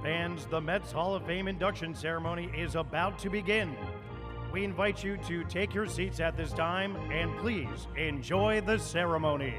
Fans, the Mets Hall of Fame induction ceremony is about to begin. We invite you to take your seats at this time and please enjoy the ceremony.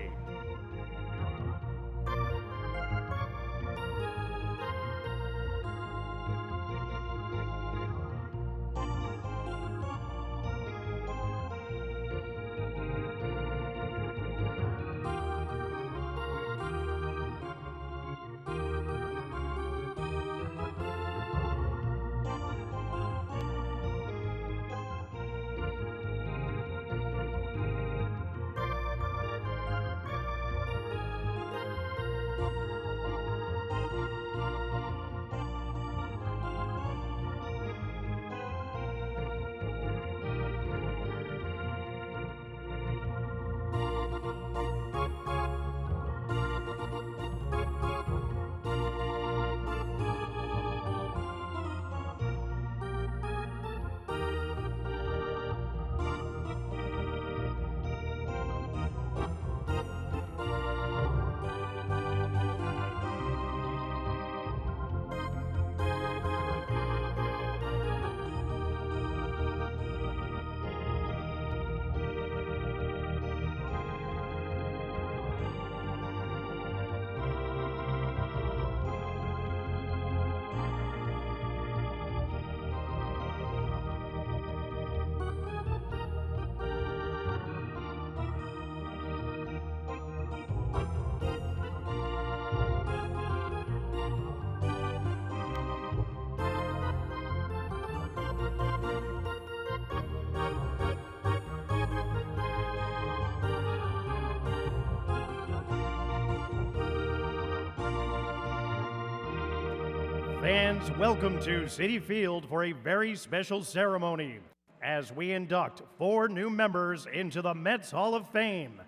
Fans, welcome to Citi Field for a very special ceremony as we induct 4 new members into the Mets Hall of Fame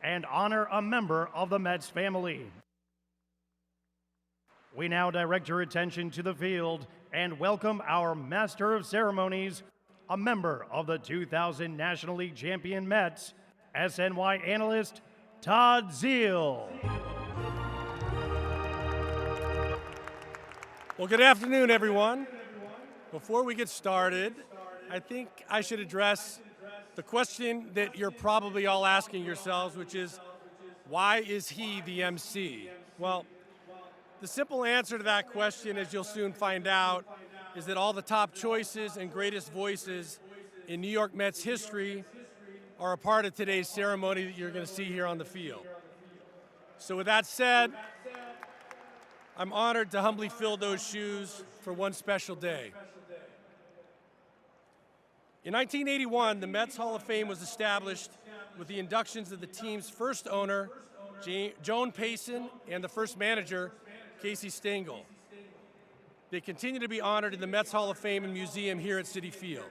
and honor a member of the Mets family. We now direct your attention to the field and welcome our Master of Ceremonies, a member of the 2000 National League champion Mets, SNY analyst Todd Zeal. Well, good afternoon, everyone. Before we get started, I think I should address the question that you're probably all asking yourselves, which is, why is he the MC? Well, the simple answer to that question, as you'll soon find out, is that all the top choices and greatest voices in New York Mets history are a part of today's ceremony that you're going to see here on the field. So with that said, I'm honored to humbly fill those shoes for one special day. In 1981, the Mets Hall of Fame was established with the inductions of the team's first owner, Joan Payson, and the first manager, Casey Stengel. They continue to be honored in the Mets Hall of Fame and Museum here at Citi Field.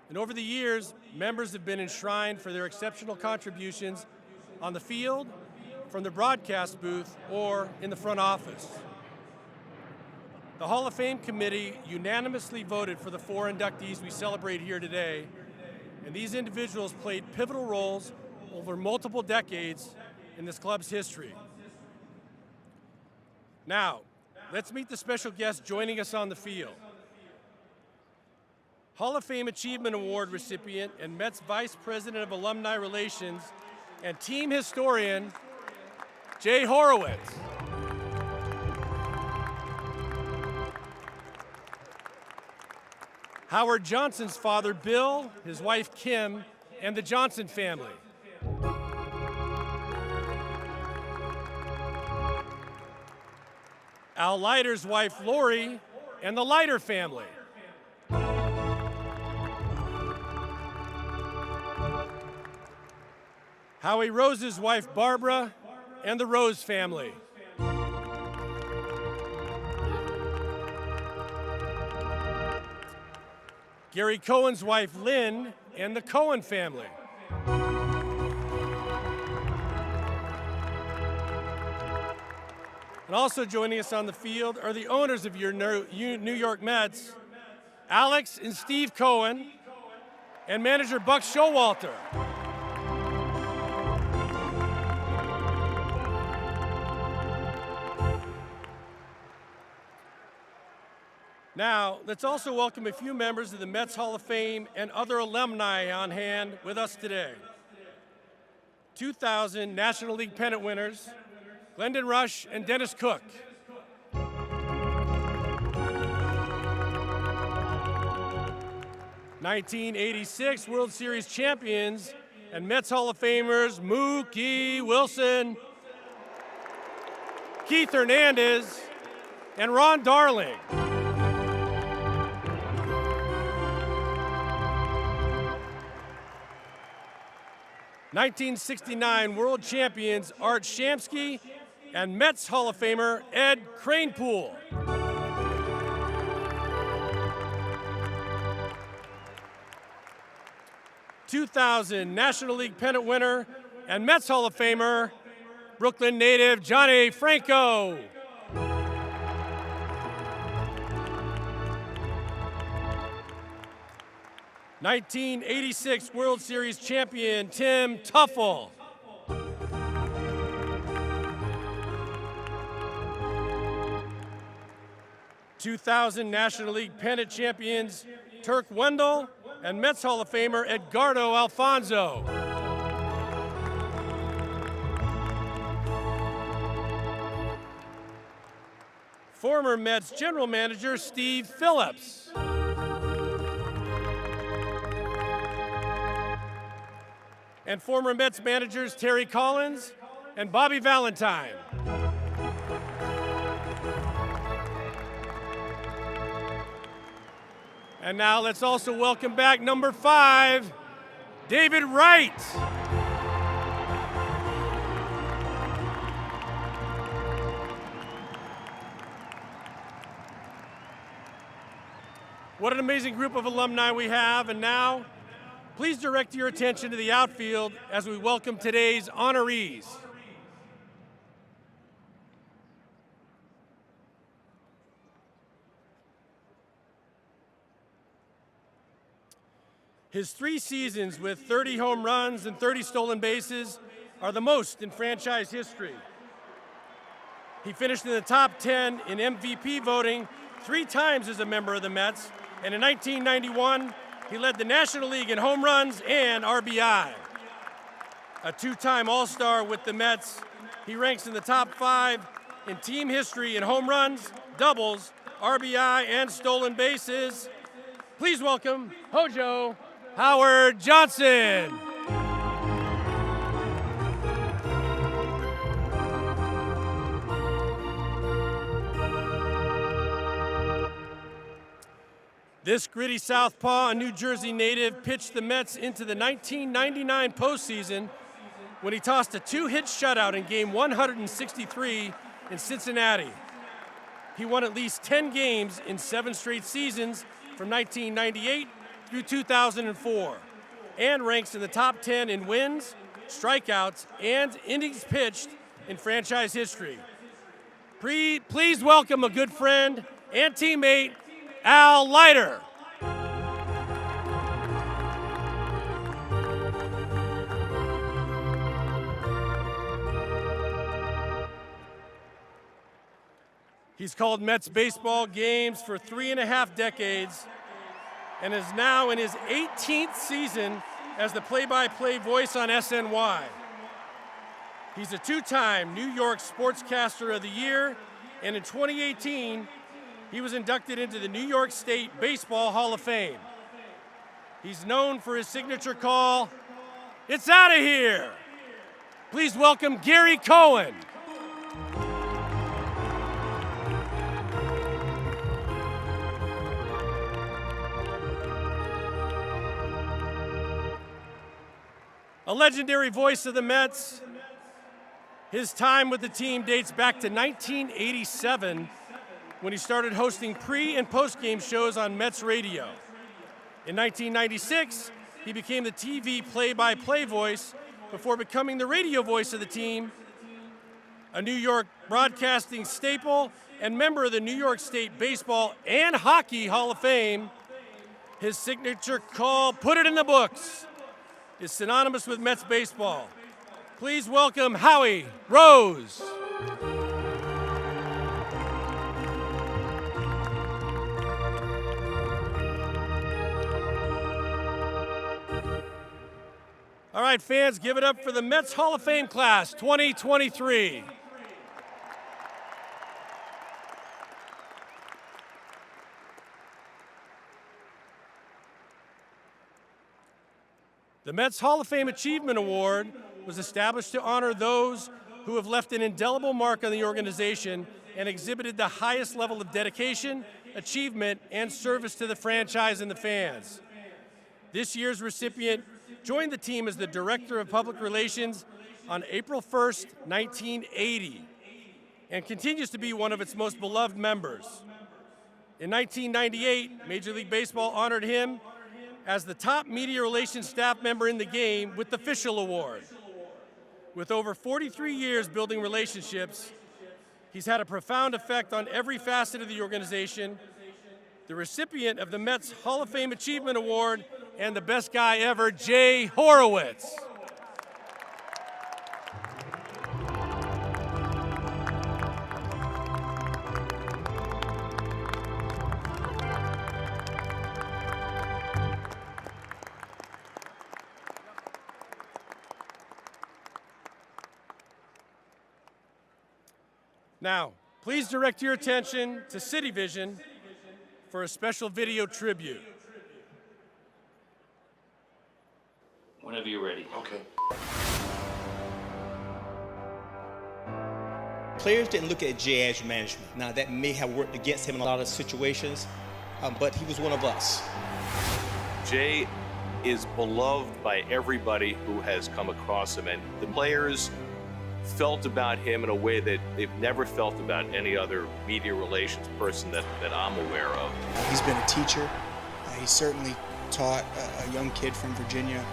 And over the years, members have been enshrined for their exceptional contributions on the field, from the broadcast booth, or in the front office. The Hall of Fame committee unanimously voted for the 4 inductees we celebrate here today, and these individuals played pivotal roles over multiple decades in this club's history. Now, let's meet the special guest joining us on the field. Hall of Fame Achievement Award recipient and Mets Vice President of Alumni Relations and team historian, Jay Horowitz. Howard Johnson's father, Bill, his wife, Kim, and the Johnson family. Al Leiter's wife, Lori, and the Leiter family. Howie Rose's wife, Barbara, and the Rose family. Gary Cohen's wife, Lynn, and the Cohen family. And also joining us on the field are the owners of your New York Mets, Alex and Steve Cohen, and manager Buck Showalter. Now, let's also welcome a few members of the Mets Hall of Fame and other alumni on hand with us today. 2000 National League pennant winners, Glendon Rush and Dennis Cook. 1986 World Series champions and Mets Hall of Famers Mookie Wilson, Keith Hernandez, and Ron Darling. 1969 World Champions Art Shamsky and Mets Hall of Famer Ed Kranepool. 2000 National League pennant winner and Mets Hall of Famer Brooklyn native Johnny Franco. 1986 World Series champion Tim Tuffle. 2000 National League pennant champions Turk Wendell and Mets Hall of Famer Edgardo Alfonso. Former Mets general manager Steve Phillips. And former Mets managers Terry Collins and Bobby Valentine. And now let's also welcome back number 5, David Wright. What an amazing group of alumni we have, and now please direct your attention to the outfield as we welcome today's honorees. His 3 seasons with 30 home runs and 30 stolen bases are the most in franchise history. He finished in the top 10 in MVP voting 3 times as a member of the Mets, and in 1991, he led the National League in home runs and RBI. A 2-time All-Star with the Mets, he ranks in the top 5 in team history in home runs, doubles, RBI, and stolen bases. Please welcome Hojo Howard Johnson. This gritty southpaw, a New Jersey native, pitched the Mets into the 1999 postseason when he tossed a 2-hit shutout in game 163 in Cincinnati. He won at least 10 games in 7 straight seasons from 1998 through 2004, and ranks in the top 10 in wins, strikeouts, and innings pitched in franchise history. Please welcome a good friend and teammate, Al Leiter. He's called Mets baseball games for 3.5 decades and is now in his 18th season as the play-by-play voice on SNY. He's a 2-time New York Sportscaster of the Year, and in 2018, he was inducted into the New York State Baseball Hall of Fame. He's known for his signature call, "It's out of here." Please welcome Gary Cohen. A legendary voice of the Mets, his time with the team dates back to 1987 when he started hosting pre- and post-game shows on Mets radio. In 1996, he became the TV play-by-play voice before becoming the radio voice of the team, a New York broadcasting staple and member of the New York State Baseball and Hockey Hall of Fame. His signature call, "Put it in the books," is synonymous with Mets baseball. Please welcome Howie Rose. All right, fans, give it up for the Mets Hall of Fame class 2023. The Mets Hall of Fame Achievement Award was established to honor those who have left an indelible mark on the organization and exhibited the highest level of dedication, achievement, and service to the franchise and the fans. This year's recipient joined the team as the Director of Public Relations on April 1st, 1980, and continues to be one of its most beloved members. In 1998, Major League Baseball honored him as the top media relations staff member in the game with the Fischel Award. With over 43 years building relationships, he's had a profound effect on every facet of the organization, the recipient of the Mets Hall of Fame Achievement Award, and the best guy ever, Jay Horowitz. Now, please direct your attention to Citi Vision for a special video tribute. Whenever you're ready. Okay. Players didn't look at Jay as management. Now, that may have worked against him in a lot of situations, but he was one of us. Jay is beloved by everybody who has come across him, and the players felt about him in a way that they've never felt about any other media relations person that I'm aware of. He's been a teacher. He certainly taught a young kid from Virginia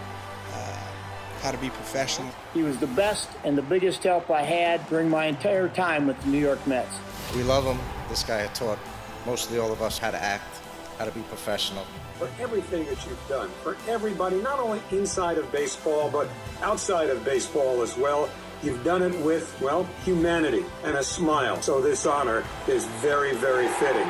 how to be professional. He was the best and the biggest help I had during my entire time with the New York Mets. We love him. This guy had taught mostly all of us how to act, how to be professional. For everything that you've done, for everybody, not only inside of baseball, but outside of baseball as well, you've done it with, well, humanity and a smile. So this honor is very, very fitting.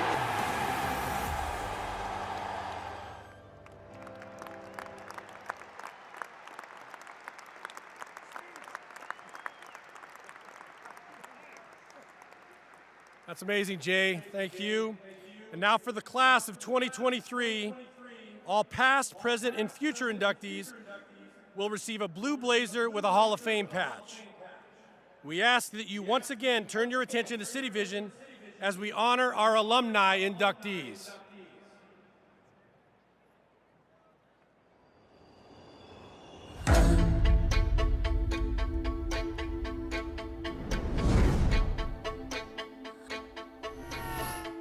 That's amazing, Jay. Thank you. And now for the class of 2023, all past, present, and future inductees will receive a blue blazer with a Hall of Fame patch. We ask that you once again turn your attention to Citi Vision as we honor our alumni inductees.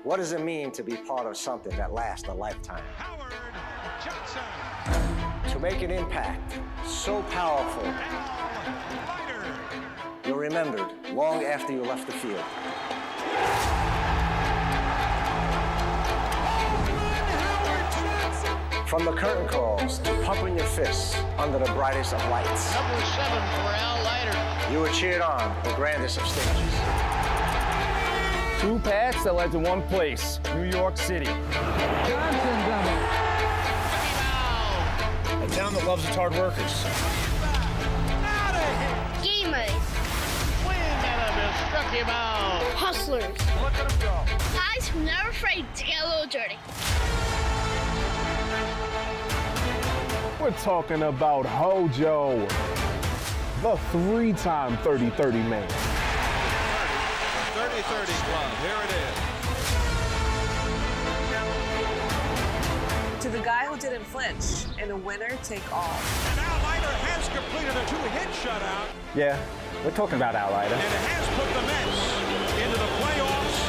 What does it mean to be part of something that lasts a lifetime? Howard Johnson. To make an impact so powerful, Leiter. you're remembered long after you left the field. From the curtain calls to pumping your fists under the brightest of lights. Number 7 for Al Leiter. You were cheered on the grandest of stages. 2 paths that led to one place, New York City. Johnson double. A town that loves its hard workers. Gamers. Swing and a miss. Struck him out. Hustlers. Look at him go. Guys who never afraid to get a little dirty. We're talking about Hojo, the 3-time 30-30 man. 30-30 club. Here it is. To the guy who didn't flinch in a winner take all. And Al Leiter has completed a 2-hit shutout. Yeah, we're talking about Al Leiter. And it has put the Mets into the playoffs.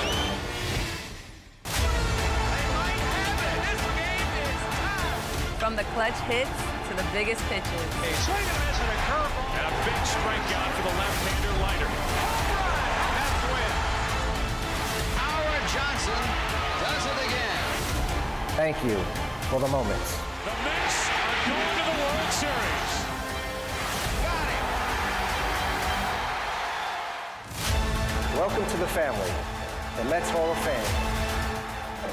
They might have it. This game is tied. From the clutch hits to the biggest pitches. A swing and a miss and a curveball. And a big strikeout for the left-hander Leiter. Johnson does it again. Thank you for the moments. The Mets are going to the World Series. Got it. Welcome to the family, the Mets Hall of Fame,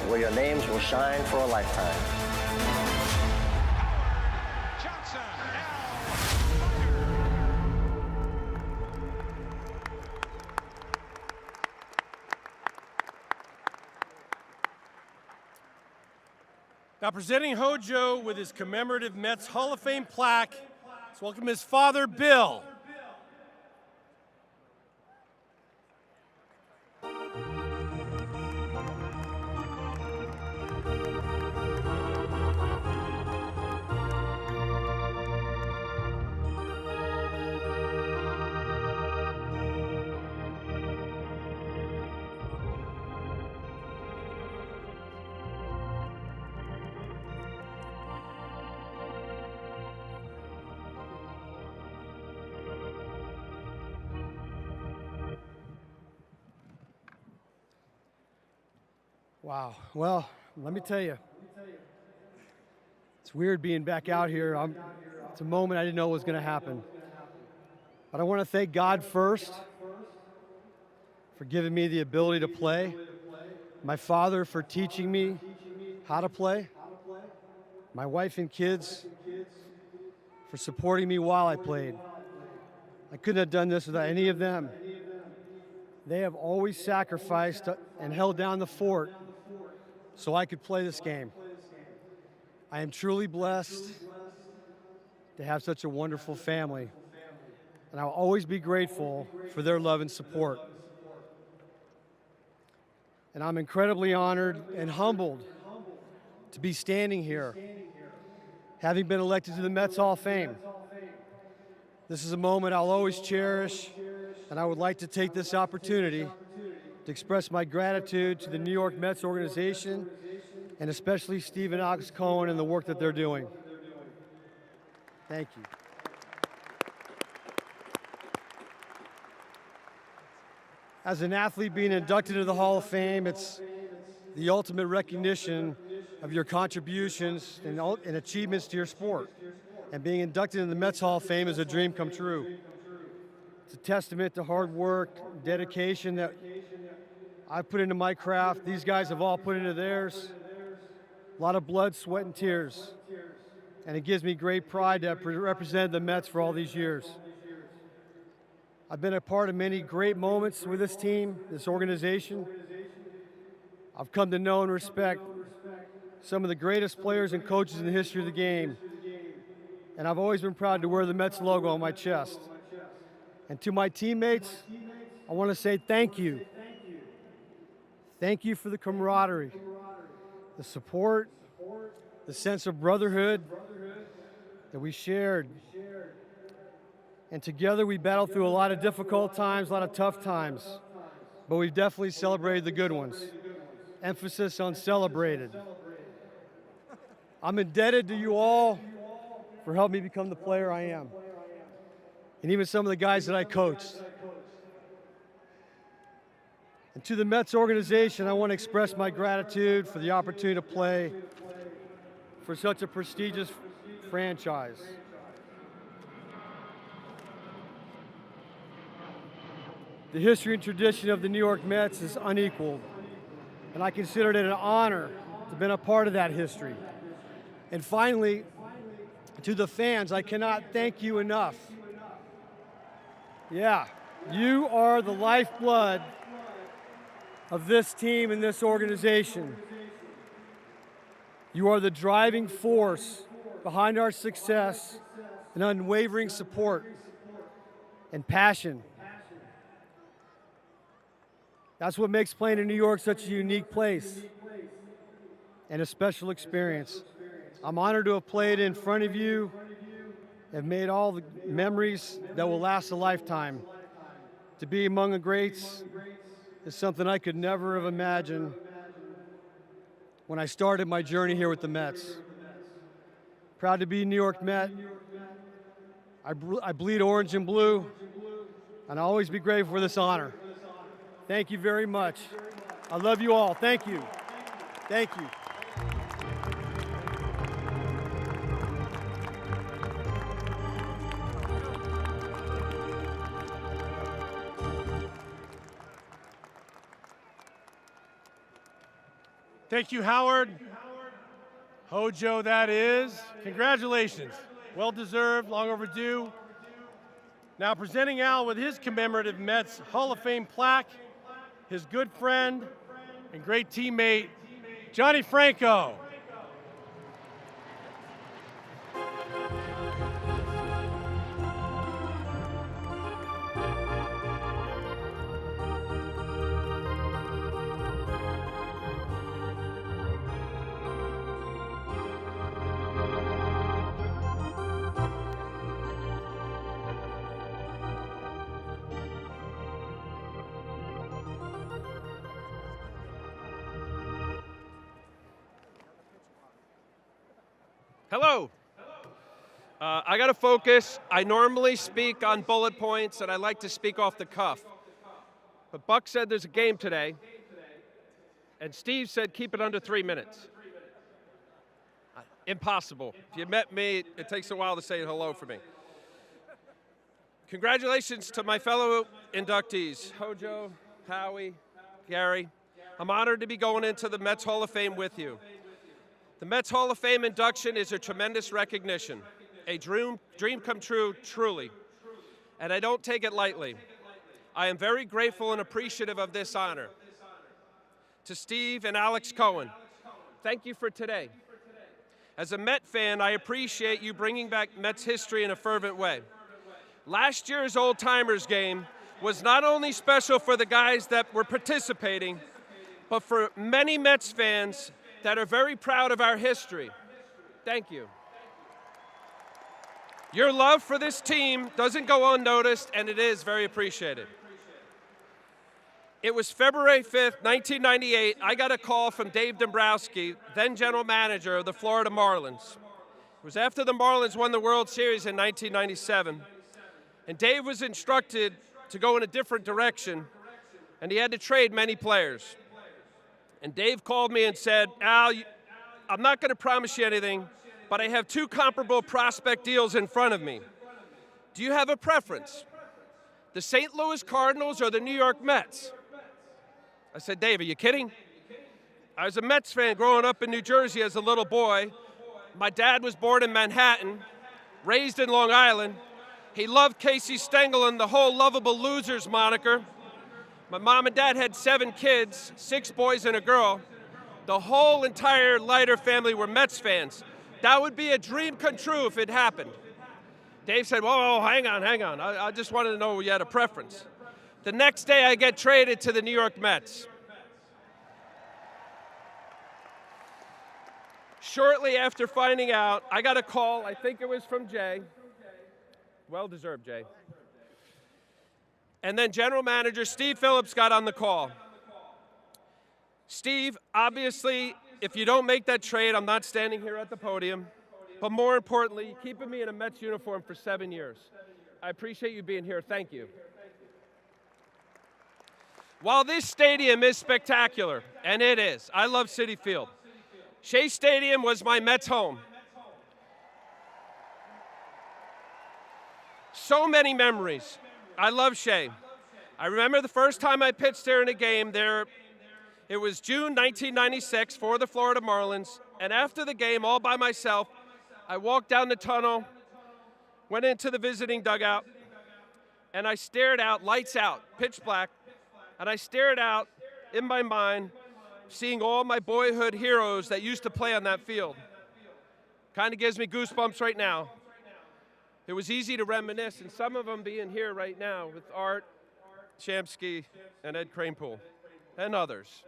where your names will shine for a lifetime. Howard Johnson. Now presenting Hojo with his commemorative Mets Hall of Fame plaque, let's welcome his father, Bill. Wow. Well, let me tell you, it's weird being back out here. It's a moment I didn't know was going to happen. But I want to thank God first for giving me the ability to play, my father for teaching me how to play, my wife and kids for supporting me while I played. I couldn't have done this without any of them. They have always sacrificed and held down the fort so I could play this game. I am truly blessed to have such a wonderful family, and I'll always be grateful for their love and support. And I'm incredibly honored and humbled to be standing here, having been elected to the Mets Hall of Fame. This is a moment I'll always cherish, and I would like to take this opportunity to express my gratitude to the New York Mets organization, and especially Steve and Alex Cohen and the work that they're doing. Thank you. As an athlete being inducted into the Hall of Fame, it's the ultimate recognition of your contributions and achievements to your sport. And being inducted into the Mets Hall of Fame is a dream come true. It's a testament to hard work, dedication that I've put into my craft. These guys have all put into theirs. A lot of blood, sweat, and tears. And it gives me great pride to have represented the Mets for all these years. I've been a part of many great moments with this team, this organization. I've come to know and respect some of the greatest players and coaches in the history of the game. And I've always been proud to wear the Mets logo on my chest. And to my teammates, I want to say thank you. Thank you for the camaraderie, the support, the sense of brotherhood that we shared. And together we battled through a lot of difficult times, a lot of tough times, but we've definitely celebrated the good ones. Emphasis on celebrated. I'm indebted to you all for helping me become the player I am, and even some of the guys that I coached. And to the Mets organization, I want to express my gratitude for the opportunity to play for such a prestigious franchise. The history and tradition of the New York Mets is unequaled, and I consider it an honor to have been a part of that history. And finally, to the fans, I cannot thank you enough. Yeah, you are the lifeblood of this team and this organization. You are the driving force behind our success and unwavering support and passion. That's what makes playing in New York such a unique place and a special experience. I'm honored to have played in front of you, have made all the memories that will last a lifetime. To be among the greats is something I could never have imagined when I started my journey here with the Mets. Proud to be a New York Met. I bleed orange and blue, and I'll always be grateful for this honor. Thank you very much. I love you all. Thank you. Thank you. Thank you, Howard. Hojo, that is. Congratulations. Well deserved, long overdue. Now presenting Al with his commemorative Mets Hall of Fame plaque, his good friend and great teammate, Johnny Franco. Hello. I got to focus. I normally speak on bullet points, and I like to speak off the cuff. But Buck said there's a game today, and Steve said keep it under 3 minutes. Impossible. If you met me, it takes a while to say hello for me. Congratulations to my fellow inductees, Hojo, Howie, Gary. I'm honored to be going into the Mets Hall of Fame with you. The Mets Hall of Fame induction is a tremendous recognition, a dream come true, truly, and I don't take it lightly. I am very grateful and appreciative of this honor. To Steve and Alex Cohen, thank you for today. As a Met fan, I appreciate you bringing back Mets history in a fervent way. Last year's Old Timers game was not only special for the guys that were participating, but for many Mets fans that are very proud of our history. Thank you. Your love for this team doesn't go unnoticed, and it is very appreciated. It was February 5th, 1998. I got a call from Dave Dombrowski, then general manager of the Florida Marlins. It was after the Marlins won the World Series in 1997. And Dave was instructed to go in a different direction, and he had to trade many players. And Dave called me and said, Al, I'm not going to promise you anything, but I have 2 comparable prospect deals in front of me. Do you have a preference? The St. Louis Cardinals or the New York Mets? I said, Dave, are you kidding? I was a Mets fan growing up in New Jersey as a little boy. My dad was born in Manhattan, raised in Long Island. He loved Casey Stengel and the whole lovable losers moniker. My mom and dad had 7 kids, 6 boys and a girl. The whole entire Leiter family were Mets fans. That would be a dream come true if it happened. Dave said, whoa, hang on. I just wanted to know you had a preference. The next day, I get traded to the New York Mets. Shortly after finding out, I got a call, I think it was from Jay. Well-deserved, Jay. And then general manager Steve Phillips got on the call. Steve, obviously, if you don't make that trade, I'm not standing here at the podium. But more importantly, you're keeping me in a Mets uniform for 7 years. I appreciate you being here. Thank you. While this stadium is spectacular, and it is, I love Citi Field. Shea Stadium was my Mets home. So many memories. I love Shea. I remember the first time I pitched there in a game there. It was June 1996 for the Florida Marlins, and after the game, all by myself, I walked down the tunnel, went into the visiting dugout, and I stared out, lights out, pitch black, and I stared out in my mind, seeing all my boyhood heroes that used to play on that field. Kind of gives me goosebumps right now. It was easy to reminisce, and some of them being here right now with Art Shamsky and Ed Kranepool and others.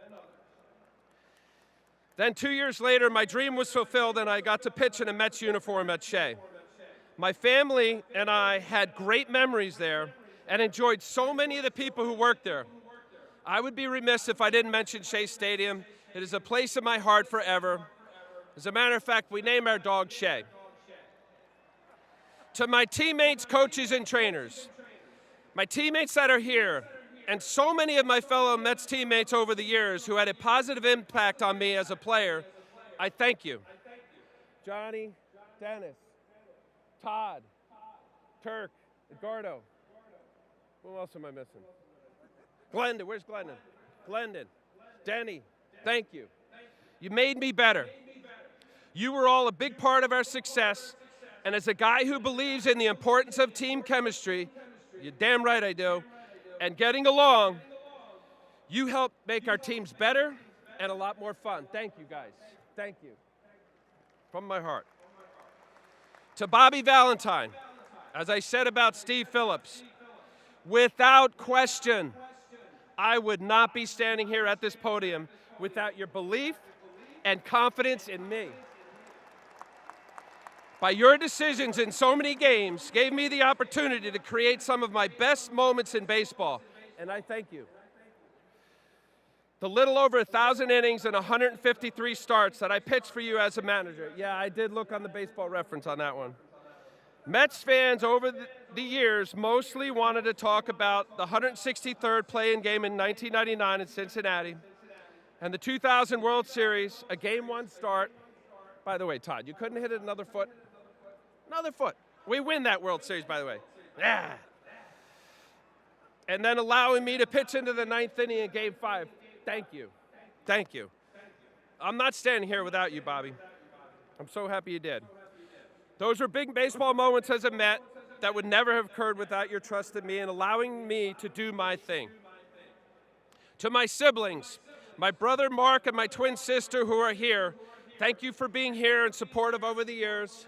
Then 2 years later, my dream was fulfilled, and I got to pitch in a Mets uniform at Shea. My family and I had great memories there and enjoyed so many of the people who worked there. I would be remiss if I didn't mention Shea Stadium. It is a place in my heart forever. As a matter of fact, we name our dog Shea. To my teammates, coaches, and trainers, my teammates that are here, and so many of my fellow Mets teammates over the years who had a positive impact on me as a player, I thank you. Johnny, Dennis, Todd, Turk, Edgardo. Who else am I missing? Glendon, where's Glendon? Glendon, Denny, thank you. You made me better. You were all a big part of our success, and as a guy who believes in the importance of team chemistry, you're damn right I do, and getting along, you helped make our teams better and a lot more fun. Thank you, guys. Thank you. From my heart. To Bobby Valentine, as I said about Steve Phillips, without question, I would not be standing here at this podium without your belief and confidence in me. By your decisions in so many games, gave me the opportunity to create some of my best moments in baseball, and I thank you. the little over 1,000 innings and 153 starts that I pitched for you as a manager. Yeah, I did look on the baseball reference on that one. Mets fans over the years mostly wanted to talk about the 163rd play-in game in 1999 in Cincinnati and the 2000 World Series, a Game 1 start. By the way, Todd, you couldn't hit it another foot? Another foot. We win that World Series, by the way. Yeah. And then allowing me to pitch into the 9th inning in Game 5. Thank you. Thank you. I'm not standing here without you, Bobby. I'm so happy you did. Those were big baseball moments as a Met that would never have occurred without your trust in me and allowing me to do my thing. To my siblings, my brother Mark and my twin sister who are here, thank you for being here and supportive over the years.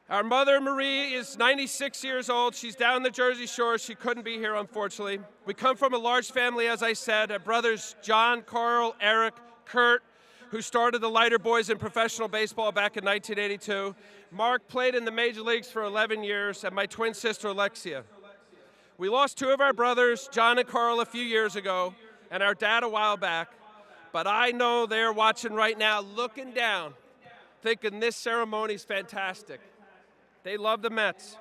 Our mother, Marie, is 96 years old. She's down the Jersey Shore. She couldn't be here, unfortunately. We come from a large family, as I said. Our brothers John, Carl, Eric, Kurt, who started the Leiter boys in professional baseball back in 1982. Mark played in the major leagues for 11 years, and my twin sister, Alexia. We lost 2 of our brothers, John and Carl, a few years ago, and our dad a while back. But I know they're watching right now, looking down, thinking this ceremony's fantastic. They love the Mets.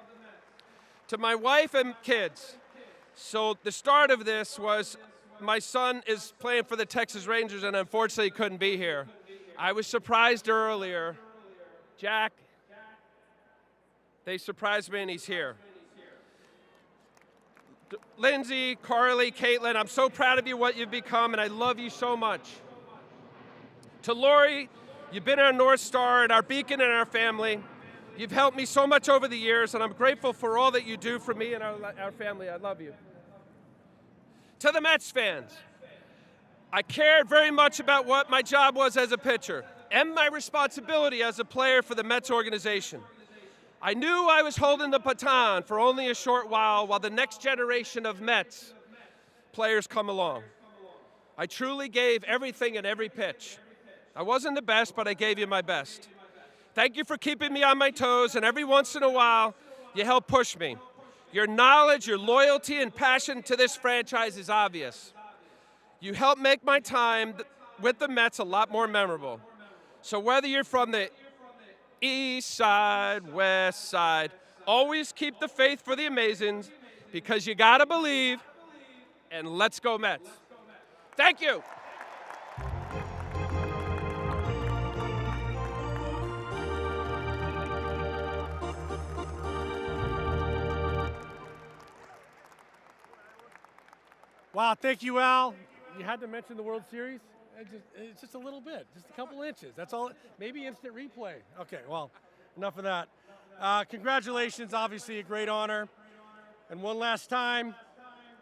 To my wife and kids, so the start of this was my son is playing for the Texas Rangers and unfortunately couldn't be here. I was surprised earlier. Jack, they surprised me and he's here. Lindsay, Carly, Caitlin, I'm so proud of you, what you've become, and I love you so much. To Lori, you've been our North Star and our beacon in our family. You've helped me so much over the years, and I'm grateful for all that you do for me and our family. I love you. To the Mets fans, I cared very much about what my job was as a pitcher and my responsibility as a player for the Mets organization. I knew I was holding the baton for only a short while the next generation of Mets players come along. I truly gave everything in every pitch. I wasn't the best, but I gave you my best. Thank you for keeping me on my toes, and every once in a while, you help push me. Your knowledge, your loyalty, and passion to this franchise is obvious. You help make my time with the Mets a lot more memorable. So whether you're from the east side, west side, always keep the faith for the Amazings, because you gotta believe, and let's go Mets. Thank you. Wow, thank you, Al. You had to mention the World Series? It's just a little bit, just a couple inches. That's all, maybe instant replay. Okay, well, enough of that. Congratulations, obviously a great honor. And one last time,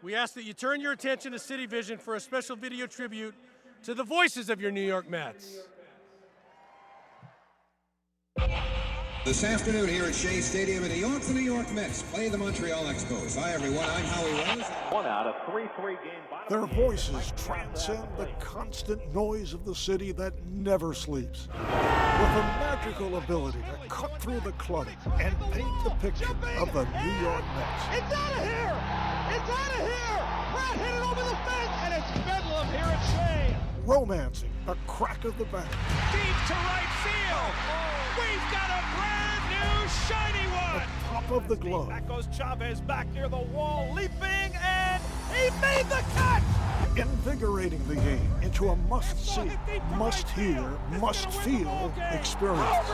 we ask that you turn your attention to Citi Vision for a special video tribute to the voices of your New York Mets. This afternoon here at Shea Stadium in New York, the New York Mets play the Montreal Expos. Hi, everyone. I'm Howie Rose. 1 out of 3 game. Their voices transcend the constant noise of the city that never sleeps. With a magical ability to cut through the clutter and paint the picture of the New York Mets. It's out of here! It's out of here! Pratt hit it over the fence, and it's bedlam here at Shea. Romancing the crack of the bat. Deep to right field. We've got a brand new shiny one. The top of the glove. Back goes Chavez back near the wall, leaping, and he made the catch. Invigorating the game into a must-see, must-hear, must-feel experience.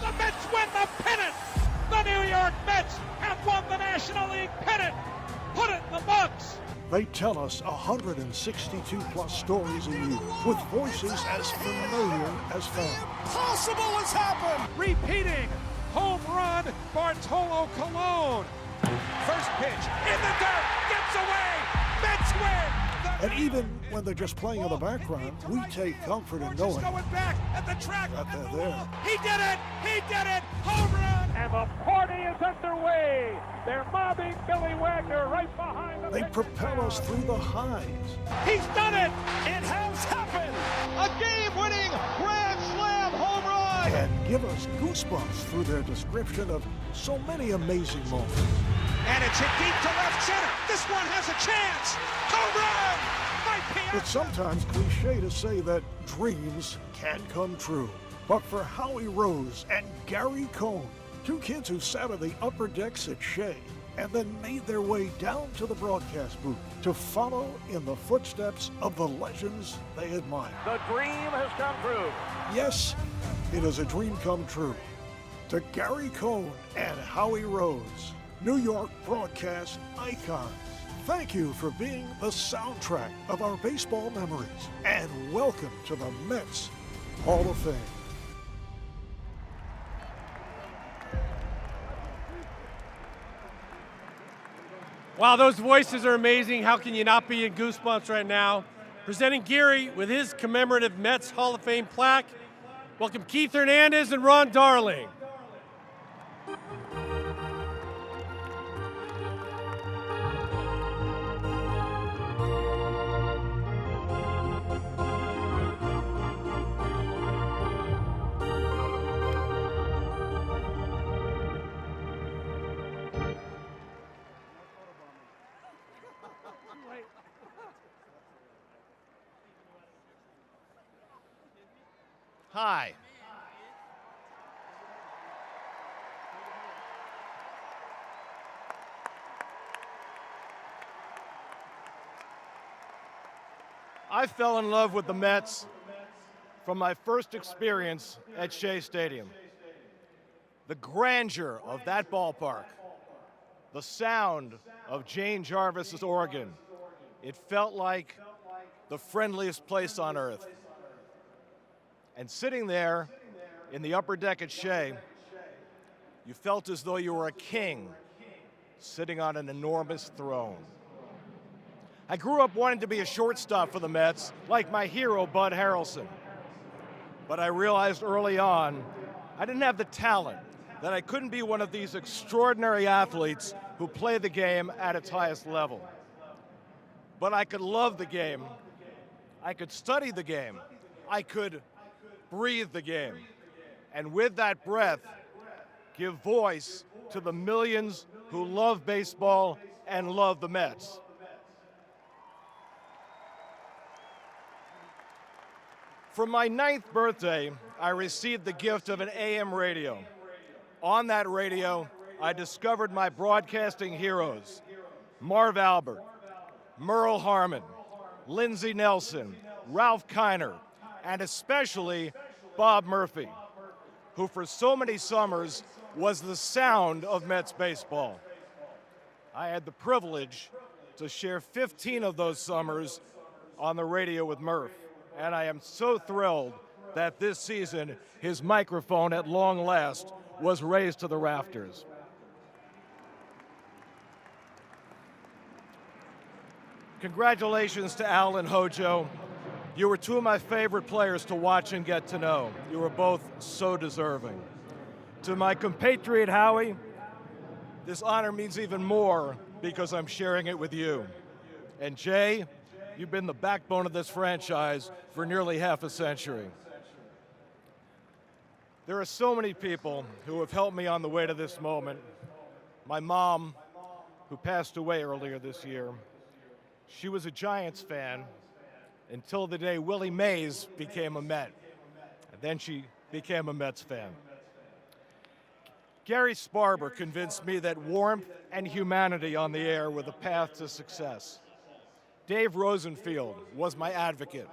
The Mets win the pennant. The New York Mets have won the National League pennant. Put it in the books. They tell us 162-plus stories a year, with voices as familiar as fans. Impossible has happened. Repeating home run, Bartolo Colon. First pitch in the dirt, gets away. Mets win. And even when they're just playing in the background, we take comfort in knowing going back at the track that they're there. He did it. He did it. Home run. And the party is underway. They're mobbing Billy Wagner right behind them. They propel us through the highs. He's done it. It has happened. A game-winning grand slam home run. And give us goosebumps through their description of so many amazing moments. And it's hit deep to left center. This one has a chance. Home run! Mike Piazza. It's sometimes cliche to say that dreams can come true. But for Howie Rose and Gary Cohen, two kids who sat on the upper decks at Shea and then made their way down to the broadcast booth to follow in the footsteps of the legends they admire. The dream has come true. Yes, it is a dream come true. To Gary Cohen and Howie Rose, New York broadcast icons, thank you for being the soundtrack of our baseball memories, and welcome to the Mets Hall of Fame. Wow, those voices are amazing. How can you not be in goosebumps right now? Presenting Gary with his commemorative Mets Hall of Fame plaque. Welcome Keith Hernandez and Ron Darling. Hi. I fell in love with the Mets from my first experience at Shea Stadium. The grandeur of that ballpark, the sound of Jane Jarvis's organ, it felt like the friendliest place on earth. And sitting there in the upper deck at Shea, you felt as though you were a king sitting on an enormous throne. I grew up wanting to be a shortstop for the Mets, like my hero, Bud Harrelson. But I realized early on I didn't have the talent, that I couldn't be one of these extraordinary athletes who play the game at its highest level. But I could love the game. I could study the game. I could breathe the game, and with that breath, give voice to the millions who love baseball and love the Mets. For my 9th birthday, I received the gift of an AM radio. On that radio, I discovered my broadcasting heroes, Marv Albert, Merle Harmon, Lindsey Nelson, Ralph Kiner, and especially Bob Murphy, who for so many summers was the sound of Mets baseball. I had the privilege to share 15 of those summers on the radio with Murph, and I am so thrilled that this season his microphone at long last was raised to the rafters. Congratulations to Al and Hojo. You were two of my favorite players to watch and get to know. You were both so deserving. To my compatriot Howie, this honor means even more because I'm sharing it with you. And Jay, you've been the backbone of this franchise for nearly half a century. There are so many people who have helped me on the way to this moment. My mom, who passed away earlier this year, she was a Giants fan until the day Willie Mays became a Met. And then she became a Mets fan. Gary Sparber convinced me that warmth and humanity on the air were the path to success. Dave Rosenfield was my advocate.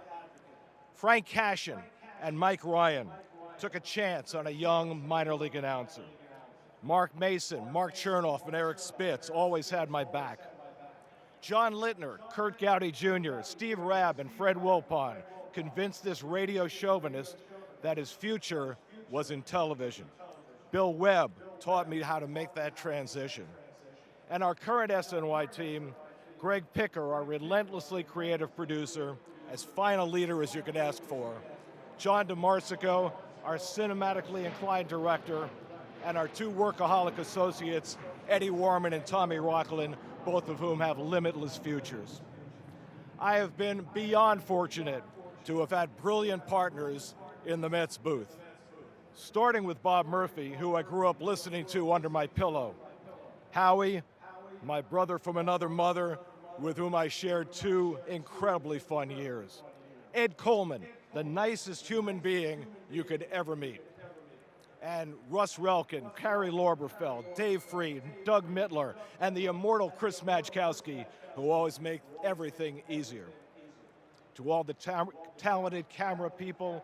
Frank Cashin and Mike Ryan took a chance on a young minor league announcer. Mark Mason, Mark Chernoff, and Eric Spitz always had my back. John Littner, Kurt Gowdy Jr., Steve Rabb, and Fred Wilpon convinced this radio chauvinist that his future was in television. Bill Webb taught me how to make that transition. And our current SNY team, Greg Picker, our relentlessly creative producer, as fine a leader as you could ask for. John DeMarsico, our cinematically inclined director, and our two workaholic associates, Eddie Warman and Tommy Rocklin, both of whom have limitless futures. I have been beyond fortunate to have had brilliant partners in the Mets booth, starting with Bob Murphy, who I grew up listening to under my pillow. Howie, my brother from another mother with whom I shared 2 incredibly fun years. Ed Coleman, the nicest human being you could ever meet. And Russ Relkin, Carrie Lorberfeld, Dave Freed, Doug Mittler, and the immortal Chris Majkowski, who always make everything easier. To all the talented camera people,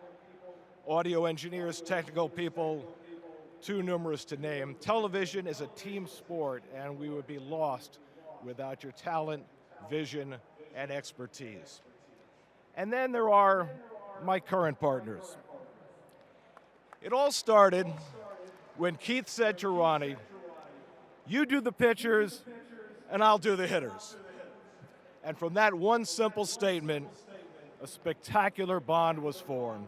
audio engineers, technical people, too numerous to name. Television is a team sport, and we would be lost without your talent, vision, and expertise. And then there are my current partners. It all started when Keith said to Ronnie, "You do the pitchers, and I'll do the hitters." And from that one simple statement, a spectacular bond was formed.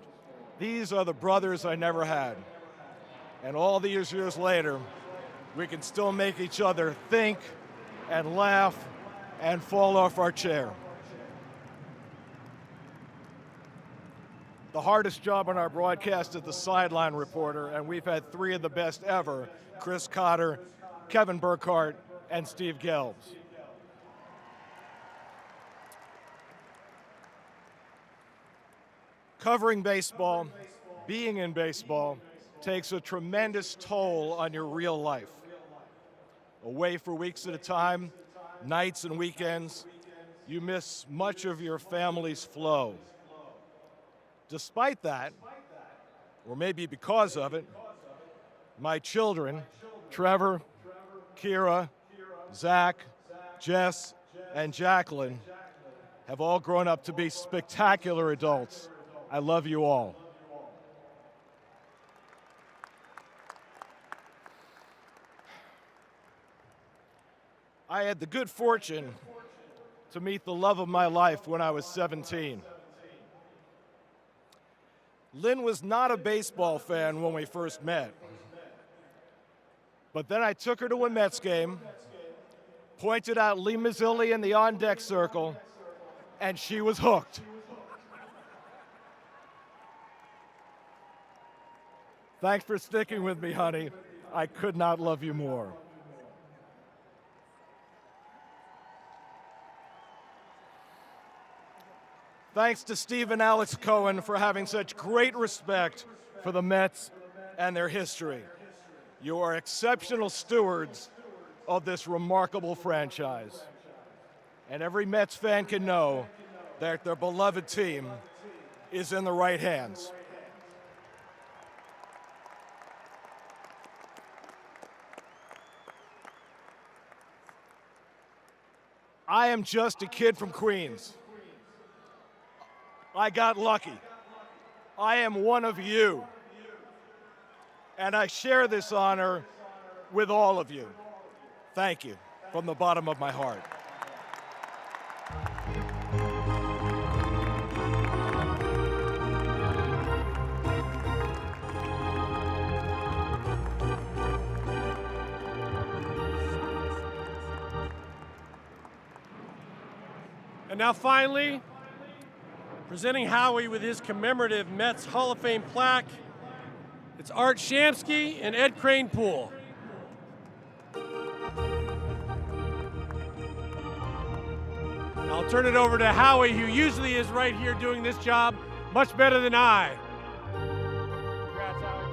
These are the brothers I never had. And all these years later, we can still make each other think and laugh and fall off our chair. The hardest job on our broadcast is the sideline reporter, and we've had 3 of the best ever: Chris Cotter, Kevin Burkhardt, and Steve Gelbs. Covering baseball, being in baseball, takes a tremendous toll on your real life. Away for weeks at a time, nights and weekends, you miss much of your family's flow. Despite that, or maybe because of it, my children, Trevor, Kira, Zach, Jess, and Jacqueline, have all grown up to be spectacular adults. I love you all. I had the good fortune to meet the love of my life when I was 17. Lynn was not a baseball fan when we first met. But then I took her to a Mets game, pointed out Lee Mazzilli in the on-deck circle, and she was hooked. Thanks for sticking with me, honey. I could not love you more. Thanks to Steve and Alex Cohen for having such great respect for the Mets and their history. You are exceptional stewards of this remarkable franchise. And every Mets fan can know that their beloved team is in the right hands. I am just a kid from Queens. I got lucky. I am one of you. And I share this honor with all of you. Thank you from the bottom of my heart. And now finally, presenting Howie with his commemorative Mets Hall of Fame plaque, it's Art Shamsky and Ed Kranepool. I'll turn it over to Howie, who usually is right here doing this job much better than I. Congrats, Howie.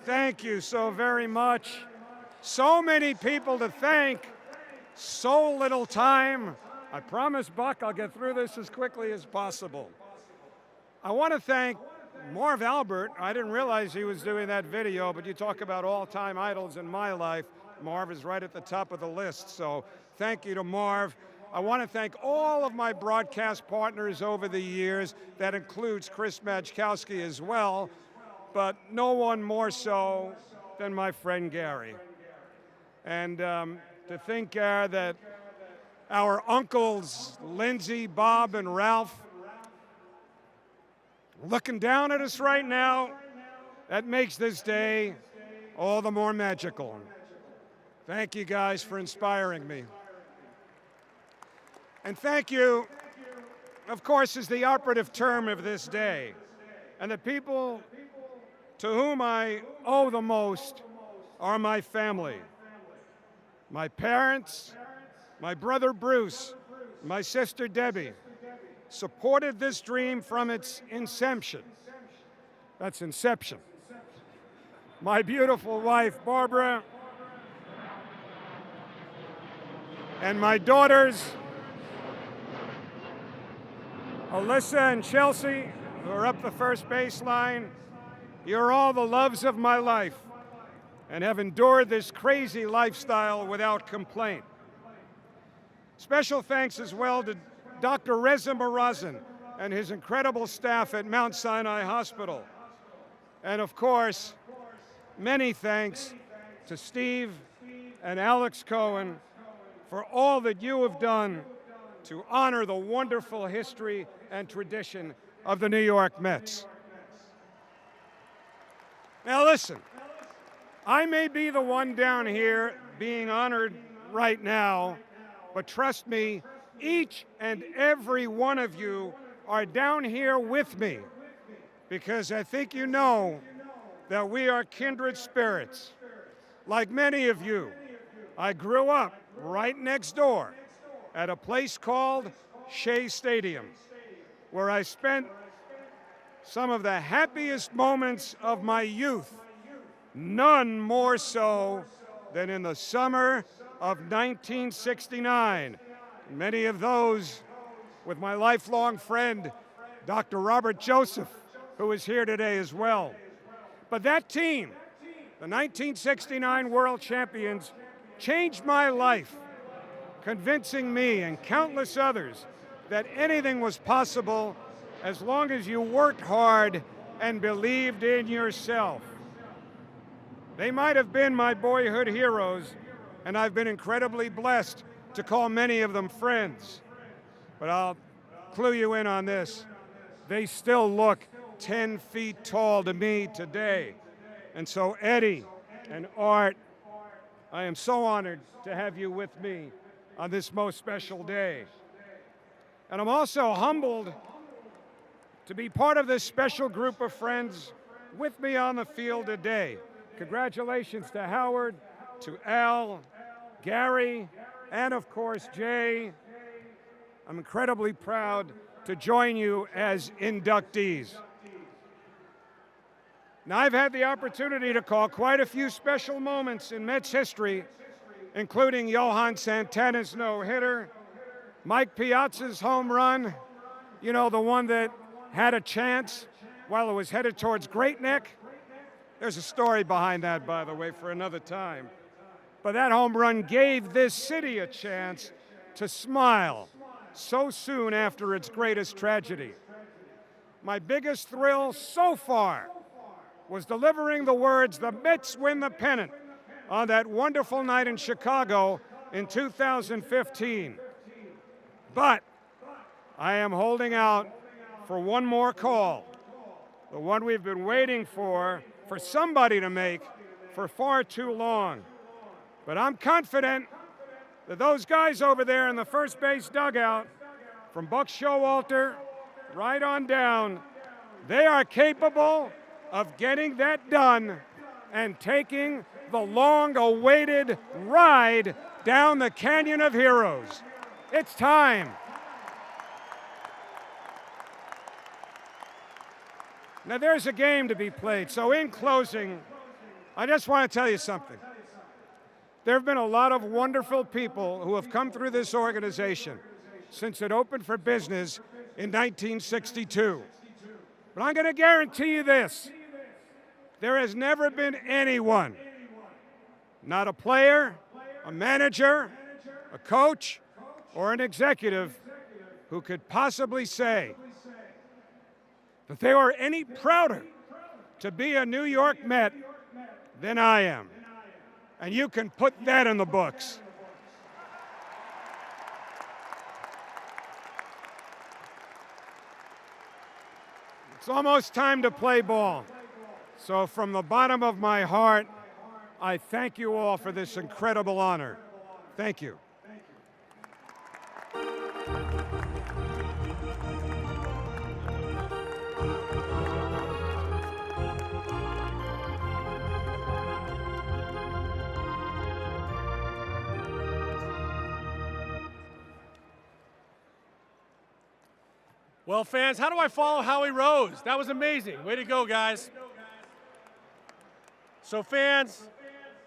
Thank you so very much. So many people to thank, so little time. I promise, Buck, I'll get through this as quickly as possible. I want to thank Marv Albert. I didn't realize he was doing that video, but you talk about all-time idols in my life. Marv is right at the top of the list, so thank you to Marv. I want to thank all of my broadcast partners over the years. That includes Chris Majkowski as well, but no one more so than my friend Gary. And to think that our uncles, Lindsay, Bob, and Ralph, looking down at us right now, that makes this day all the more magical. Thank you guys for inspiring me. And thank you, of course, is the operative term of this day. And the people to whom I owe the most are my family. My parents, my brother Bruce, my sister Debbie, supported this dream from its inception. That's inception. My beautiful wife, Barbara, and my daughters, Alyssa and Chelsea, who are up the first baseline. You're all the loves of my life and have endured this crazy lifestyle without complaint. Special thanks as well to Dr. Reza Marazin and his incredible staff at Mount Sinai Hospital. And of course, many thanks to Steve and Alex Cohen for all that you have done to honor the wonderful history and tradition of the New York Mets. Now listen, I may be the one down here being honored right now, but trust me, each and every one of you are down here with me because I think you know that we are kindred spirits. Like many of you, I grew up right next door at a place called Shea Stadium, where I spent some of the happiest moments of my youth, none more so than in the summer of 1969. Many of those with my lifelong friend, Dr. Robert Joseph, who is here today as well. But that team, the 1969 World Champions, changed my life, convincing me and countless others that anything was possible as long as you worked hard and believed in yourself. They might have been my boyhood heroes, and I've been incredibly blessed to call many of them friends. But I'll clue you in on this. They still look 10 feet tall to me today. And so Eddie and Art, I am so honored to have you with me on this most special day. And I'm also humbled to be part of this special group of friends with me on the field today. Congratulations to Howard, to Al, Gary, and of course Jay. I'm incredibly proud to join you as inductees. Now, I've had the opportunity to call quite a few special moments in Mets history, including Johan Santana's no-hitter, Mike Piazza's home run, you know, the one that had a chance while it was headed towards Great Neck. There's a story behind that, by the way, for another time. But that home run gave this city a chance to smile so soon after its greatest tragedy. My biggest thrill so far was delivering the words, "The Mets win the pennant," on that wonderful night in Chicago in 2015. But I am holding out for one more call, the one we've been waiting for somebody to make for far too long. But I'm confident that those guys over there in the first base dugout, from Buck Showalter right on down, they are capable of getting that done and taking the long-awaited ride down the Canyon of Heroes. It's time. Now, there's a game to be played, so in closing, I just want to tell you something. There have been a lot of wonderful people who have come through this organization since it opened for business in 1962. But I'm going to guarantee you this. There has never been anyone, not a player, a manager, a coach, or an executive, who could possibly say that they are any prouder to be a New York Met than I am. And you can put that in the books. It's almost time to play ball. So from the bottom of my heart, I thank you all for this incredible honor. Thank you. Well, fans, how do I follow Howie Rose? That was amazing. Way to go, guys. So, fans,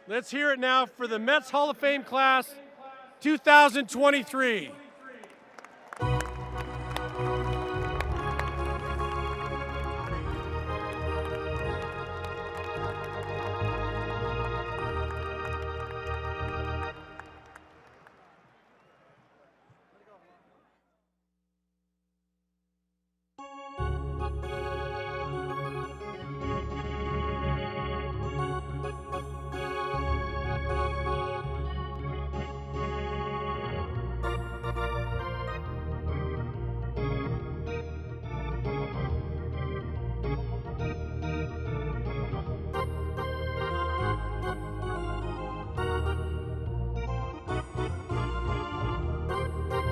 let's hear it now for the Mets Hall of Fame class 2023.